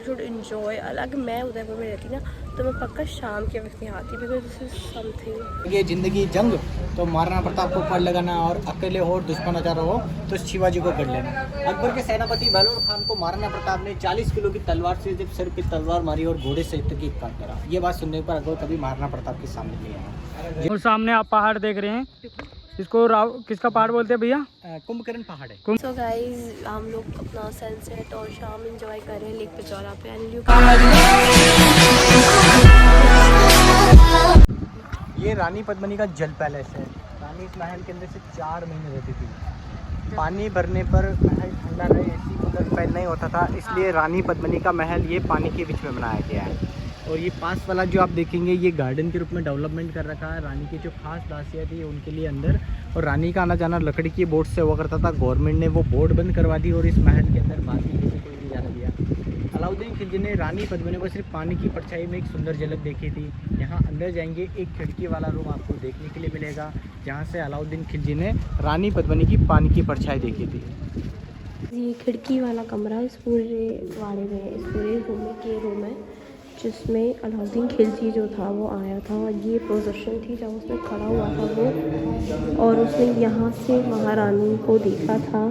Should enjoy. अलग मैं उदयपुर में रहती ना तो मैं पक्का शाम के वक्त यहाँ आती, बिकॉज दिस इज समथिंग। ये जिंदगी जंग तो महाराणा प्रताप को ऊपर लगाना, और अकेले हो दुश्मन अचार हो तो शिवाजी को गढ़ लेना। अकबर के सेनापति बहलोल खान को महाराणा प्रताप ने 40 किलो की तलवार से जब सिर पे तलवार मारी और घोड़े से की काट करा। ये बात सुनने पर अकबर कभी महाराणा प्रताप के सामने नहीं आया। और सामने आप पहाड़ देख रहे हैं, इसको किसका पहाड़ बोलते हैं भैया? कुंभकर्ण पहाड़ है। सो गाइज हम लोग अपना सनसेट और शाम एंजॉय कर रहे हैं लेक पिचौरा पे। एंड ये रानी पद्मिनी का जल पैलेस है। रानी इस महल के अंदर से 4 महीने रहती थी। पानी भरने पर महल ठंडा रहे, ऐसी कूलर फैन नहीं होता था, इसलिए रानी पद्मिनी का महल ये पानी के बीच में बनाया गया है। और ये पास वाला जो आप देखेंगे ये गार्डन के रूप में डेवलपमेंट कर रखा है। रानी की जो खास खासियत है उनके लिए अंदर, और रानी का आना जाना लकड़ी की बोट से हुआ करता था। गवर्नमेंट ने वो बोट बंद करवा दी और इस महल के अंदर बाकी किसी को नहीं जाने दिया। अलाउद्दीन खिलजी ने रानी पद्मिनी को सिर्फ पानी की परछाई में एक सुंदर झलक देखी थी। यहाँ अंदर जाएंगे, एक खिड़की वाला रूम आपको देखने के लिए मिलेगा, जहाँ से अलाउद्दीन खिलजी ने रानी पद्मिनी की पानी की परछाई देखी थी। ये खिड़की वाला कमरा इस पूरे वाड़े में, इस पूरे रूम में के रूम है जिसमें अलाउद्दीन खिलजी जो था वो आया था। ये पोजीशन थी जब उसने खड़ा हुआ था वो, और उसने यहाँ से महारानी को देखा था।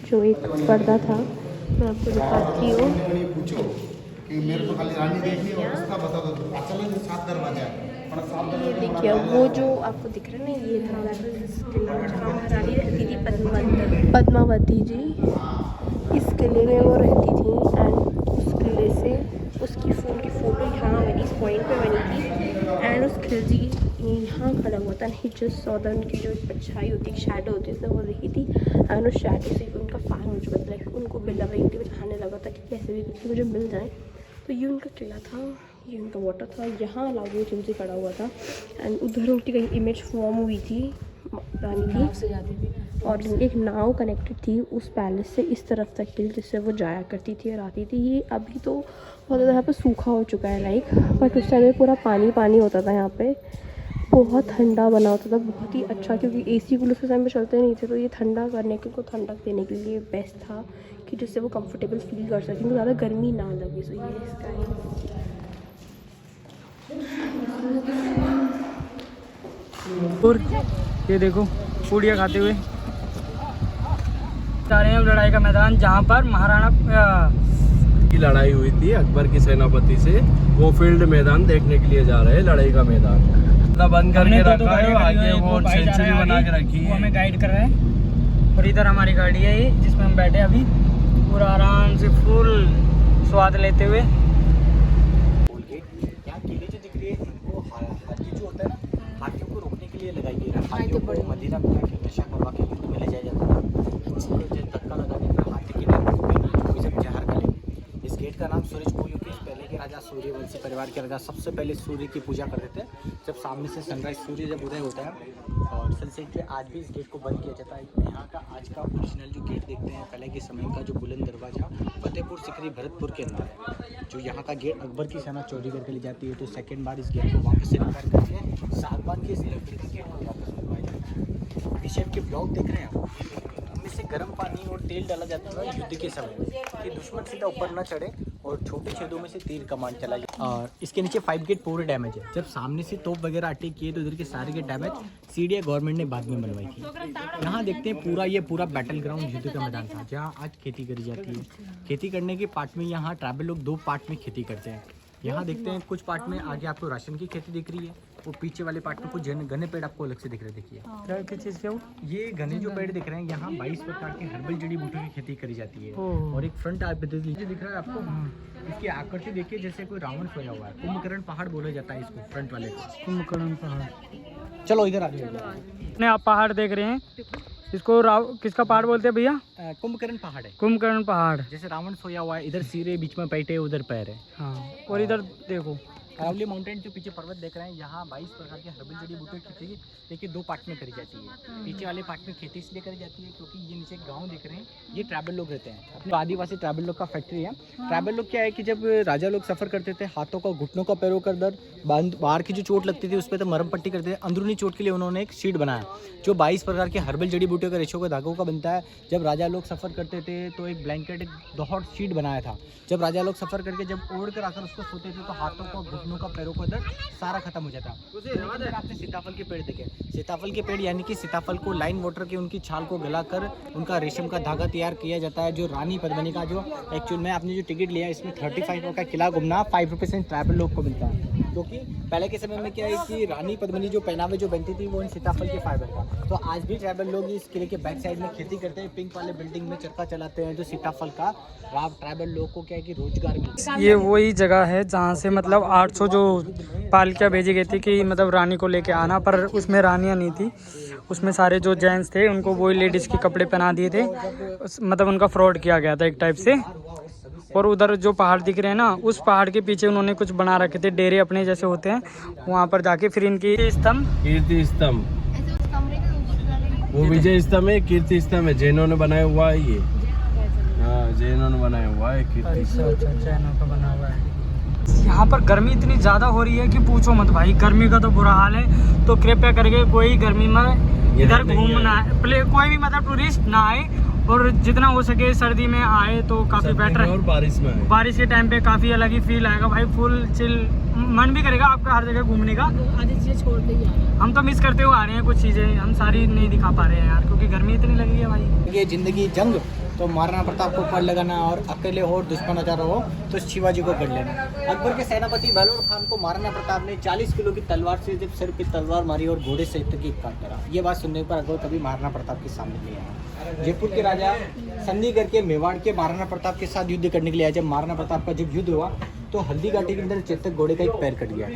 जो एक पर्दा था मैं आपको दिखाती हूँ। ये देखिए वो जो आपको दिख रहा है ना, ये था जहाँ महारानी रहती थी, पद्मावती जी। इस किले में वो रहती थी। एंड उस किले से उसकी फ़ोन की फ़ोटो यहाँ बनी, इस पॉइंट पे बनी थी। एंड उस खिलजी यहाँ खड़ा हुआ था। ही जस्ट सॉ दैट उनकी जो परछाई होती है, शैडो होती है, उसने वो देखी थी। एंड उस शैडो से उनका फायर हो चुका था, लाइक उनको बिलावटी बिठाने लगा था कि कैसे भी कुछ मुझे मिल जाए। तो ये उनका किला था, ये उनका वाटर था। यहाँ अलाउद्दीन खिलजी खड़ा हुआ था। एंड उधर उनकी कहीं इमेज फॉर्म हुई थी रानी की, और एक नाव कनेक्टेड थी उस पैलेस से इस तरफ तक की, जिससे वो जाया करती थी और आती थी। ये अभी तो बहुत ज़्यादा यहाँ पे सूखा हो चुका है लाइक, बट उस टाइम में पूरा पानी पानी होता था यहाँ पे। बहुत ठंडा बना होता था, बहुत ही अच्छा, क्योंकि एसी कूलर उस टाइम पे चलते नहीं थे। तो ये ठंडा करने के, को ठंडक देने के लिए बेस्ट था कि जिससे वो कंफर्टेबल फील कर सकें, तो ज़्यादा गर्मी ना लगे। सो ये इसका है। और ये देखो पूड़ियाँ खाते हुए जा रहे हैं लड़ाई का मैदान, जहाँ पर महाराणा की लड़ाई हुई थी अकबर की सेनापति से। वो फील्ड मैदान देखने के लिए जा रहे हैं, लड़ाई का मैदान बंद करके रखा है। आगे वो सेंचुरी बना के रखी है, हमें गाइड कर रहा है। और इधर हमारी गाड़ी है ये, जिसमें हम बैठे अभी पूरा आराम से फुल स्वाद लेते हुए। यहाँ किले जो दिख रही है इनको हाथी जो होता है ना, हाथियों को रोकने के लिए लगाई गई है। हाथियों को मदिरा मिला के नशा करवा के युद्ध में ले जाया जाता था। धक्का लगाने पर हाथी के नाम को जब जहर का ले। इस गेट का नाम सूरज कुंड, क्योंकि पहले के राजा सूर्यवंशी परिवार के राजा सबसे पहले सूर्य की पूजा करते थे। जब सामने से सनराइज सूर्य जब उदय होता है और सनसेट पे आज भी इस गेट को बंद किया जाता है। यहाँ का आज का ओरिजिनल जो गेट देखते हैं पहले के समय का, जो बुलंद दरवाजा फतेहपुर सिकरी भरतपुर के अंदर है। जो यहाँ का गेट अकबर की सेना चोरी करके ले जाती है, तो सेकंड बार इस गेट को वापस से रिपेयर करके सागवान के इस लकड़ी के गेट को वापस बनवाया जाता है। पीछे के ब्लॉक देख रहे हैं, इनमें से गर्म पानी और तेल डाला जाता था युद्ध के समय कि दुश्मन सीधा ऊपर न चढ़े और छोटे छेदों में से तीर कमान चला जाए। और इसके नीचे 5 गेट पूरे डैमेज है। जब सामने से तोप वगैरह अटैक किए तो इधर के सारे गेट डैमेज, सीढ़ियाँ गवर्नमेंट ने बाद में बनवाई थी। यहाँ देखते हैं पूरा ये पूरा बैटल ग्राउंड युद्ध का मैदान था, जहाँ आज खेती करी जाती है। खेती करने के पार्ट में यहाँ ट्राइबल लोग 2 पार्ट में खेती करते हैं। यहाँ देखते हैं कुछ पार्ट में आगे आपको राशन की खेती दिख रही है, वो पीछे वाले पार्ट में कुछ घने पेड़ आपको अलग से दिख रहे। देखिए क्या किस चीज़ के वो? ये घने जो पेड़ दिख रहे हैं, यहाँ 22 प्रकार के हर्बल जड़ी बूटियों की खेती करी जाती है। और एक फ्रंट आप दिख रहा है आपको, इसकी आकृति देखिए जैसे कोई रावण सोया हुआ है। कुंभकर्ण पहाड़ बोला जाता है इसको, फ्रंट वाले को कुंभकर्ण पहाड़। चलो इधर आ जाइए। अपने आप पहाड़ देख रहे हैं, इसको किसका पहाड़ बोलते हैं भैया? कुंभकर्ण पहाड़ है। कुंभकर्ण पहाड़। जैसे रावण सोया हुआ है, इधर सिरे बीच में बैठे, उधर पैर है। हाँ, और इधर देखो अरावली माउंटेन जो पीछे पर्वत देख रहे हैं, यहाँ 22 प्रकार के हर्बल जड़ी बूटियों की खेती देखिए 2 पार्ट में करी जाती है। पीछे वाले पार्ट में खेती इसलिए करी जाती है क्योंकि ये नीचे गांव दिख रहे हैं, ये ट्राइबल लोग रहते हैं, अपने आदिवासी ट्राइबल लोग का फैक्ट्री है। ट्राइबल लोग क्या है कि जब राजा लोग सफ़र करते थे, हाथों का, घुटनों का, पैरों का दर्द, बाहर की जो चोट लगती थी उस पर तो मरहम पट्टी करते थे, अंदरूनी चोट के लिए उन्होंने एक शीट बनाया जो 22 प्रकार के हर्बल जड़ी बूटियों के रेशों के धागों का बनता है। जब राजा लोग सफ़र करते थे तो एक ब्लैंकेट, एक दोहर शीट बनाया था। जब राजा लोग सफ़र करके जब ओढ़ कर आकर उसको सोते थे तो हाथों का, घुटनों का, पैरों का दर्द सारा खत्म हो जाता। आपने सीताफल के पेड़ देखे, सीताफल के पेड़ यानी कि सीताफल को लाइन वाटर के उनकी छाल को गलाकर उनका रेशम का धागा तैयार किया जाता है। जो रानी पद्मिनी का जो एक्चुअल में आपने जो टिकट लिया इसमें 35 का किला घूमना 5 रुपये से ट्राइबल लोग को मिलता है। क्योंकि पहले के समय में क्या है कि रानी पद्मिनी जो पहनावे जो बनती थी वो इन सीताफल के फाइबर का। तो आज भी ट्राइबल लोग इस किले के बैक साइड में खेती करते हैं, पिंक वाले बिल्डिंग में चरखा चलाते हैं जो सीताफल का ट्राइबल लोग को क्या है कि रोजगार मिलता है। ये वही जगह है जहाँ से मतलब 800 जो पालकियाँ भेजी गई थी कि मतलब रानी को लेके आना, पर उसमें रानियाँ नहीं थी, उसमें सारे जो जेंट्स थे उनको वही लेडीज़ के कपड़े पहना दिए थे, मतलब उनका फ्रॉड किया गया था एक टाइप से। और उधर जो पहाड़ दिख रहे हैं ना, उस पहाड़ के पीछे उन्होंने कुछ बना रखे थे, डेरे अपने जैसे होते हैं, वहाँ पर जाके फिर इनकी स्तंभ, कीर्ति स्तंभ, वो विजय स्तंभ है, कीर्ति स्तंभ है, जैनों ने बनाया हुआ है ये। हाँ, जैनों ने बनाया हुआ है कीर्ति स्तंभ। जैनों का बना हुआ है। यहाँ पर गर्मी इतनी ज़्यादा हो रही है कि पूछो मत भाई, गर्मी का तो बुरा हाल है। तो कृपया करके कोई गर्मी में इधर घूमना है, कोई भी मतलब टूरिस्ट ना आए, और जितना हो सके सर्दी में आए तो काफ़ी बेटर है। और बारिश में आए, बारिश के टाइम पे काफ़ी अलग ही फील आएगा भाई, फुल चिल मन भी करेगा आपका हर जगह घूमने का। आधी चीज़ें छोड़ के ही आ रहे हैं, हम तो मिस करते हुए आ रहे हैं कुछ चीज़ें, हम सारी नहीं दिखा पा रहे हैं यार, क्योंकि गर्मी इतनी लग रही है भाई। ये जिंदगी जंग तो महाराणा प्रताप को पढ़ लगाना, और अकेले हो दुश्मन हजार हो तो शिवाजी को कर लेना। अकबर के सेनापति बहलोल खान को महाराणा प्रताप ने 40 किलो की तलवार से जब सिर पे तलवार मारी और घोड़े से तकीब काट करा। ये बात सुनने पर अकबर कभी महाराणा प्रताप के सामने नहीं आया। जयपुर के राजा संधि करके मेवाड़ के महाराणा प्रताप के साथ युद्ध करने के लिए आया। जब महाराणा प्रताप का जब युद्ध हुआ तो हल्दी घाटी के अंदर चेतक घोड़े का एक पैर कट गया।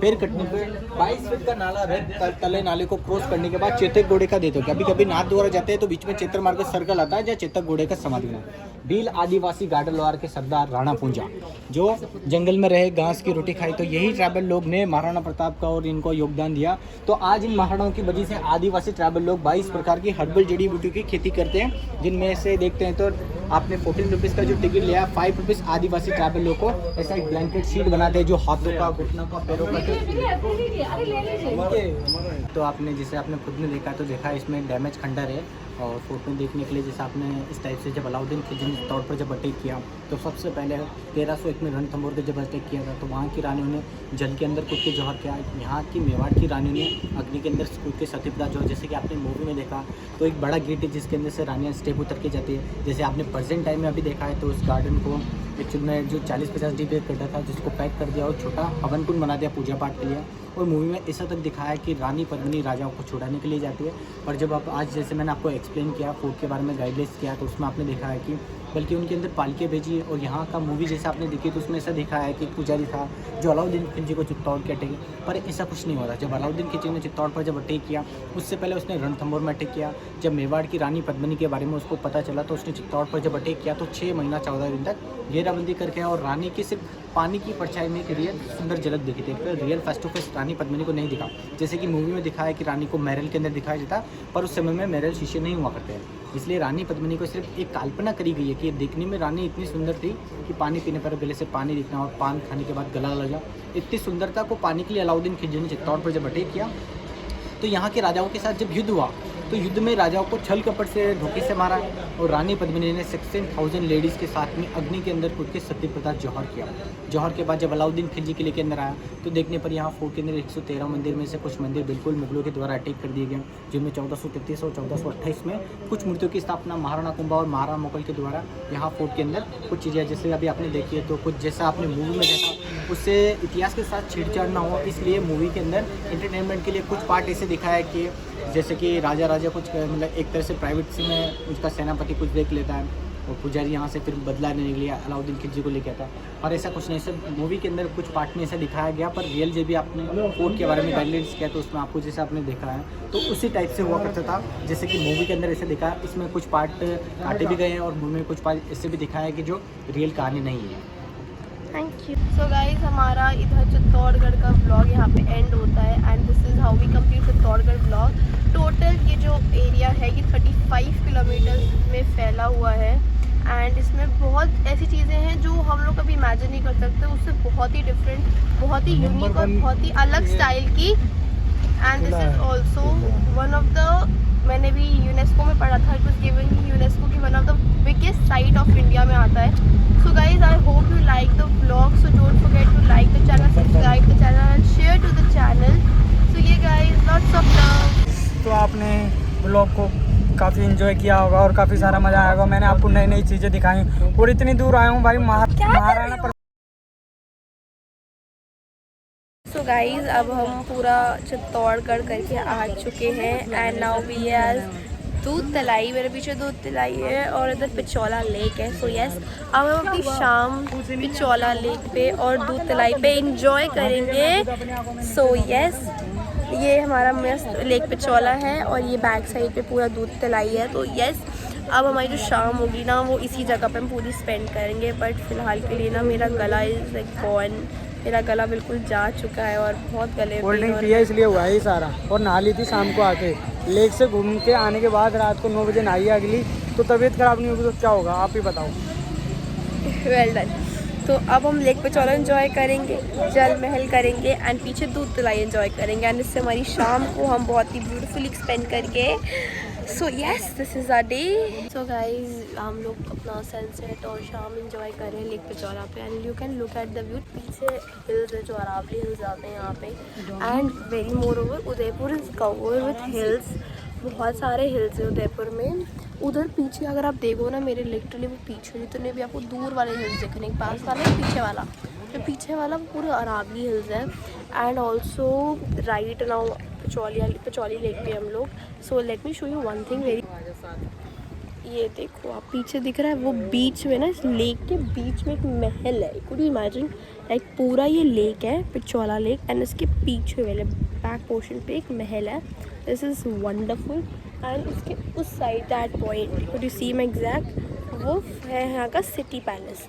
पैर कटने पर 22 फीट का नाला है, तले नाले को क्रॉस करने के बाद चेतक घोड़े का देते हो। कभी कभी नाथ द्वारा जाते हैं तो बीच में चेतर मार्ग सर्कल आता है जहाँ चेतक घोड़े का समाधि है। भील आदिवासी गाडर लोहार के सरदार राणा पूंजा जो जंगल में रहे, घास की रोटी खाई, तो यही ट्राइबल लोग ने महाराणा प्रताप का और इनको योगदान दिया। तो आज इन महाराणाओं की वजह से आदिवासी ट्राइबल लोग 22 प्रकार की हर्बल जड़ी बूटी की खेती करते हैं, जिनमें से देखते हैं तो आपने 14 रुपीज़ का जो टिकट लिया, 5 रुपीज़ आदिवासी ट्राइबल लोग को ऐसा एक ब्लैंकेट शीट बनाते हैं जो हाथों का, घुटनों का, पैरों का। तो आपने जैसे आपने खुद में देखा तो देखा इसमें डैमेज खंडर है, और फोटो देखने के लिए जैसे आपने इस टाइप से जब अलाउद्दीन खिलजी ने तौर पर जब अटैक किया तो सबसे पहले 1301 में रणथंभौर पर जब अटैक किया था तो वहाँ की रानियों ने जल के अंदर कूद के जौहर किया। यहाँ की मेवाड़ की रानियों ने अग्नि के अंदर कूद के सतीप्रदा जौहर, जैसे कि आपने मूवी में देखा तो एक बड़ा गेट है जिसके अंदर से रानियाँ स्टेप उतर के जाती है। जैसे आपने प्रेजेंट टाइम में अभी देखा है तो उस गार्डन को एक्चुअल में जो 40-50 डिब्बे गड्ढा था जिसको पैक कर दिया और छोटा हवन कुंड बना दिया पूजा पाठ के लिए। और मूवी में ऐसा तक दिखाया कि रानी पद्मिनी राजाओं को छुड़ाने के लिए जाती है। पर जब आप आज जैसे मैंने आपको एक्सप्लेन किया, फोर्ट के बारे में गाइडलाइंस किया, तो उसमें आपने देखा है कि बल्कि उनके अंदर पालकियाँ भेजी। और यहाँ का मूवी जैसे आपने देखी तो उसमें ऐसा दिखा है कि पुजारी था जो अलाउद्दीन खिलजी को चित्तौड़ के अटैक, पर ऐसा कुछ नहीं हुआ था। जब अलाउद्दीन खिलजी ने चित्तौड़ पर जब अटैक किया उससे पहले उसने रणथंभौर में अटैक किया। जब मेवाड़ की रानी पद्मिनी के बारे में उसको पता चला तो उसने चित्तौड़ पर जब अटैक किया तो 6 महीना 14 दिन तक घेराबंदी करके, और रानी की सिर्फ पानी की परछाई में एक रियल सुंदर झलक दिखी थी, फिर रियल फेस टू फेस रानी पद्मिनी को नहीं दिखा। जैसे कि मूवी में दिखाया कि रानी को महल के अंदर दिखाया जाता, पर उस समय में महल शीशे नहीं हुआ करते हैं, इसलिए रानी पद्मिनी को सिर्फ एक कल्पना करी गई है कि देखने में रानी इतनी सुंदर थी कि पानी पीने पर गले से पानी दिखना और पान खाने के बाद गला लगा। इतनी सुंदरता को पाने के लिए अलाउद्दीन खिलजी ने चित्तौड़ पर जब अटैक किया तो यहाँ के राजाओं के साथ जब युद्ध हुआ तो युद्ध में राजाओं को छल कपट से धोखे से मारा, और रानी पद्मिनी ने 16,000 लेडीज़ के साथ में अग्नि के अंदर कूद के सतीप्रदा जौहर किया। जौहर के बाद जब अलाउद्दीन खिलजी किले के अंदर आया तो देखने पर यहाँ फोर्ट के अंदर 113 मंदिर में से कुछ मंदिर बिल्कुल मुगलों के द्वारा अटैक कर दिए गए, जिनमें 1433 और 1428 में कुछ मूर्तियों की स्थापना महाराणा कुंभा और महाराणा मुगल के द्वारा यहाँ फोर्ट के अंदर कुछ चीज़ें जैसे अभी आपने देखी है, तो कुछ जैसा आपने मूवी में देखा उससे इतिहास के साथ छेड़छाड़ ना हो, इसलिए मूवी के अंदर एंटरटेनमेंट के लिए कुछ पार्ट ऐसे दिखाया है कि जैसे कि राजा कुछ मतलब एक तरह से प्राइवेट में उसका सेनापति कुछ देख लेता है और पुजारी यहाँ से फिर बदला लेने के लिए अलाउद्दीन खिलजी को लेके आता है, और ऐसा कुछ नहीं। सर मूवी के अंदर कुछ पार्ट में ऐसा दिखाया गया, पर रियल जब भी आपने फोर्ट के बारे में गाइडलाइंस किया तो उसमें आपको जैसे आपने देखा है तो उसी टाइप से हुआ करता था जैसे कि मूवी के अंदर ऐसे दिखा। इसमें कुछ पार्ट काटे भी गए हैं और मूवी में कुछ पार्ट ऐसे भी दिखाया है कि जो रियल कहानी नहीं है। Thank you. सो गाइस हमारा इधर चित्तौड़गढ़ का ब्लॉग यहाँ पे एंड होता है and this is how we complete Chittorgarh blog. Total ये जो एरिया है ये 35 किलोमीटर में फैला हुआ है एंड इसमें बहुत ऐसी चीज़ें हैं जो हम लोग कभी इमेजिन नहीं कर सकते, उससे बहुत ही डिफरेंट, बहुत ही यूनिक और बहुत ही अलग स्टाइल की। And this is also one of the, मैंने भी यूनेस्को में पढ़ा था, इट वाज गिवन यूनेस्को की one of the biggest site of India में आता है। So guys I hope you like the vlog, so don't forget to like the channel, subscribe the channel and share to the channel. So ये guys lots of love. तो आपने blog को काफ़ी enjoy किया होगा और काफ़ी सारा मज़ा आया होगा। मैंने आपको नई नई चीज़ें दिखाई और इतनी दूर आया हूँ भाई महाराणा। सो गाइज अब हम पूरा चित्तौड़गढ़ करके आ चुके हैं एंड नाउ वी आर दूध तलाई, मेरे पीछे दूध तलाई है और इधर पिचौला लेक है। सो यस अब हम अपनी शाम पिचौला लेक पे और दूध तलाई पे इंजॉय करेंगे। सो यस ये हमारा मस्त लेक पिचौला है और ये बैक साइड पे पूरा दूध तलाई है। तो यस अब हमारी जो शाम होगी ना वो इसी जगह पे हम पूरी स्पेंड करेंगे। बट फ़िलहाल के लिए ना मेरा गला इज़ लाइक गॉन, मेरा गला बिल्कुल जा चुका है और बहुत गले कोल्ड ड्रिंक पिया इसलिए हुआ है ये सारा। और नहा ली थी शाम को आके लेक से घूम के आने के बाद, रात को 9 बजे नहाई अगली। तो तबीयत ख़राब नहीं होगी तो क्या होगा आप ही बताओ। Well done. तो अब हम लेक पिचौला एंजॉय करेंगे, जल महल करेंगे एंड पीछे दूध तलाई एंजॉय करेंगे एंड इससे हमारी शाम को हम बहुत ही ब्यूटीफुली स्पेंड करके। So yes this is our day. So guys हम लोग अपना सनसेट और शाम एंजॉय कर रहे हैं लेक पिचौला पे and you can look at the view. पीछे हिल्स है जो अरावली हिल्स आते हैं यहाँ पे and very more over Udaipur is covered with hills. बहुत सारे हिल्स हैं उदयपुर में। उधर पीछे अगर आप देखो ना मेरे लिटरली वो पीछे जितने भी आपको दूर वाले हिल्स दिख रहे हैं, पास वाला पीछे वाला, तो पीछे वाला पूरा अरावली हिल्स है and also right now Pichola lake पे हम लोग। So let me show you one thing very, ये देखो आप पीछे दिख रहा है वो बीच में ना, इस लेक के बीच में एक महल है। कुड यू इमेजिन लाइक पूरा ये लेक है पिचौला लेक एंड इसके पीछे वाले बैक पोर्शन पे एक महल है। दिस इज़ वंडरफुल एंड उसके उस side that point could you see my exact, वो है यहाँ का सिटी पैलेस।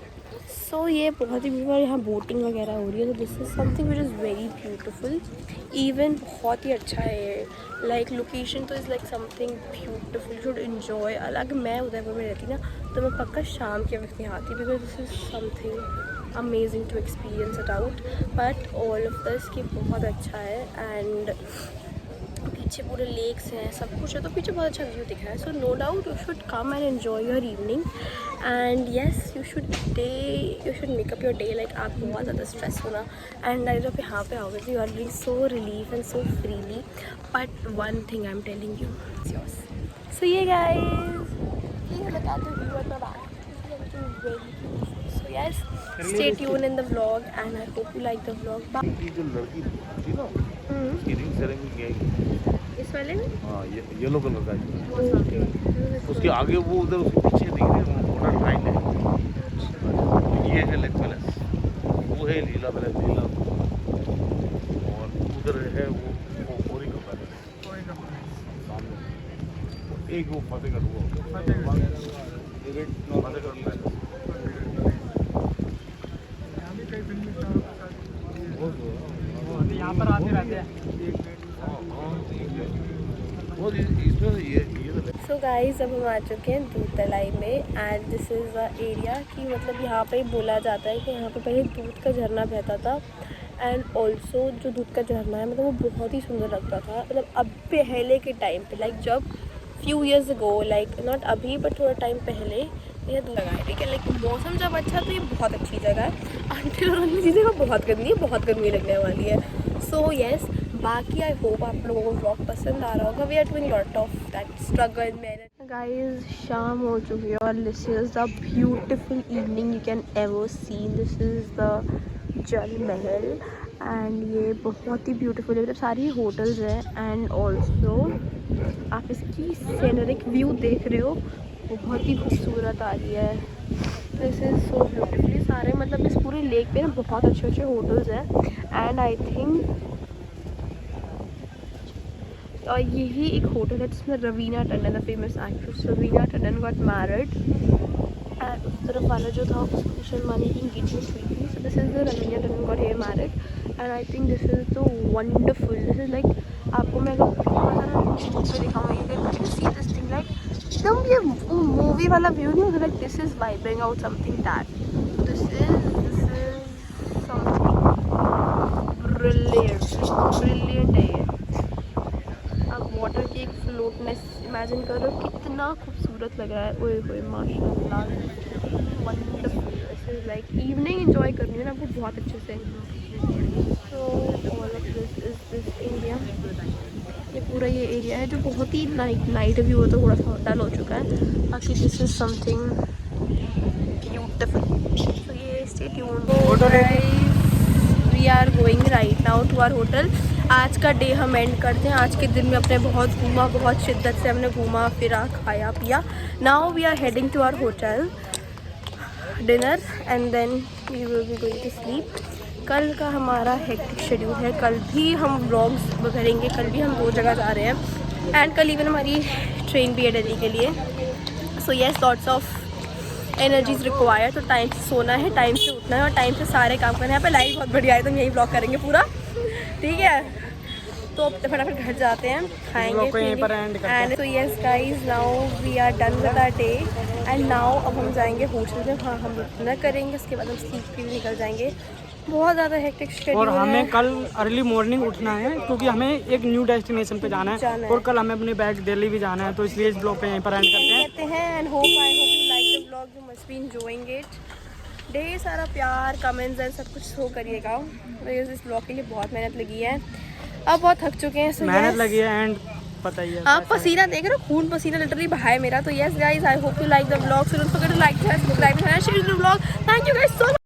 सो ये बहुत ही ब्यूटीफुल, यहाँ बोटिंग वगैरह हो रही है। तो this is something which is very beautiful. Even बहुत ही अच्छा है, लाइक लोकेशन तो is like something beautiful, should enjoy. अलग मैं उदयपुर में रहती ना तो मैं पक्का शाम के वक्त यहाँ आती because this is something amazing to experience it out. But all of this कि बहुत अच्छा है एंड पीछे पूरे लेक्स हैं, सब कुछ है, तो पीछे बहुत अच्छा व्यू दिख रहा है। So no doubt you should come and enjoy your evening and yes you should make up your day. Like आप बहुत ज़्यादा स्ट्रेस होना एंड जब यहाँ पे आओगे तो you are feeling so relief and so freely. But one thing I am telling you it's yours. So ये गाइस ये बता दो view at my back. So yes, stay tuned in the vlog and I hope you like the vlog. की जो लड़की थी ना उसकी रिंग सेरेमनी है इस वाले में? हाँ येलो कलर का है। उसके आगे वो उधर उसके पीछे दिख रही है मोटर लाइन है। ये है लेक पैलेस, वो है लीला पैलेस लीला, और उधर है वो कोरी का पैलेस सामने, एक वो फतेहगढ़ पैलेस। यहाँ पर आते रहते हैं। सो गाइस अब हम आ चुके हैं दूध तलाई में and this is the area कि मतलब यहाँ पे बोला जाता है कि यहाँ पे पहले दूध का झरना बहता था एंड ऑल्सो जो दूध का झरना है मतलब वो बहुत ही सुंदर लगता था। मतलब अब पहले के टाइम पे लाइक जब few years ago, like not अभी बट थोड़ा टाइम पहले ये जगह है, ठीक है। लाइक मौसम जब अच्छा तो ये बहुत अच्छी जगह है। अंटिल और अन्य जगह बहुत गर्मी है, बहुत गर्मी लगने वाली है। सो येस बाकी आई होप आप लोगों को व्लॉग पसंद आ रहा होगा। We are doing lot of that struggle man. Guys शाम हो चुकी है और this is the beautiful evening you can ever seen. This is the Jal Mahal and ये बहुत ही ब्यूटीफुल है, मतलब सारी होटल्स हैं एंड ऑल्सो आप इसकी सीनरिक व्यू देख रहे हो वो बहुत ही खूबसूरत आ रही है। दिस इज़ सो ब्यूटीफुली सारे मतलब इस पूरे लेक पे ना बहुत अच्छे अच्छे होटल्स हैं एंड आई थिंक और यही एक होटल है जिसमें Raveena Tandon the famous actress Raveena Tandon got married and उस तरफ वाला जो था उसमें मुसलमानी की इंगेजमेंट हुई थी। So this is the Ravindra Tandon here marriage, and I think this is so wonderful. This is like आपको मैं अगर पे दिखाऊंगी, you can see this thing like एकदम ये मूवी वाला व्यू नहीं होता, like this is vibing out something that this is something brilliant है ये। अब वाटर की एक फ्लोटनेस इमेजिन करो, कितना खूबसूरत लग रहा है। ओए होए माशाल्लाह, wonderful. This is like evening enjoy करनी है ना आपको बहुत अच्छे से। So all of this India, ये पूरा ये एरिया है जो बहुत ही नाइट व्यू है, तो थोड़ा सा डल हो चुका है। बाकी this is something beautiful. So ये stay tuned. We are going right now to our hotel. आज का डे हम एंड करते हैं। आज के दिन में अपने बहुत घूमा, बहुत शिद्दत से हमने घूमा फिरा, खाया पिया। Now we are heading to our hotel dinner and then we will be going to sleep. कल का हमारा हेक्टिक शेड्यूल है, कल भी हम व्लॉग्स करेंगे, कल भी हम 2 जगह जा रहे हैं एंड कल इवन हमारी ट्रेन भी है दिल्ली के लिए। So yes, lots of energies require. तो टाइम से सोना है, टाइम से उठना है और टाइम से सारे काम करना है। यहाँ पे लाइट बहुत बढ़िया है, तो हम यही ब्लॉग करेंगे पूरा, ठीक है। तो फटाफट घर जाते हैं, खाएंगे एंड तो yes guys, now we are done with our day and now अब हम जाएंगे होटल में। हाँ, हम डिनर करेंगे, उसके बाद हम स्लीप के लिए निकल जाएंगे। बहुत ज़्यादा हेक्टिक शेड्यूल और हमें कल अर्ली मॉर्निंग उठना है क्योंकि हमें एक न्यू डेस्टिनेशन पे जाना है और कल हमें अपने बैग दिल्ली भी जाना है। तो इसलिए इस ब्लॉग पे यहीं पर एंड करते हैं and hope you like the blog, you must be enjoying it. ढेर सारा प्यार, कमेंट्स एंड सब कुछ शो करिएगा। इस ब्लॉग के लिए बहुत मेहनत लगी है, अब बहुत थक चुके हैं। मेहनत लगी है एंड पता ही है, आप पसीना देख रहे हो, खून पसीना लिटरली बहा है मेरा। तो yes guys, I hope you like the blog. So don't forget to like, subscribe and share the blog. Thank you guys so much.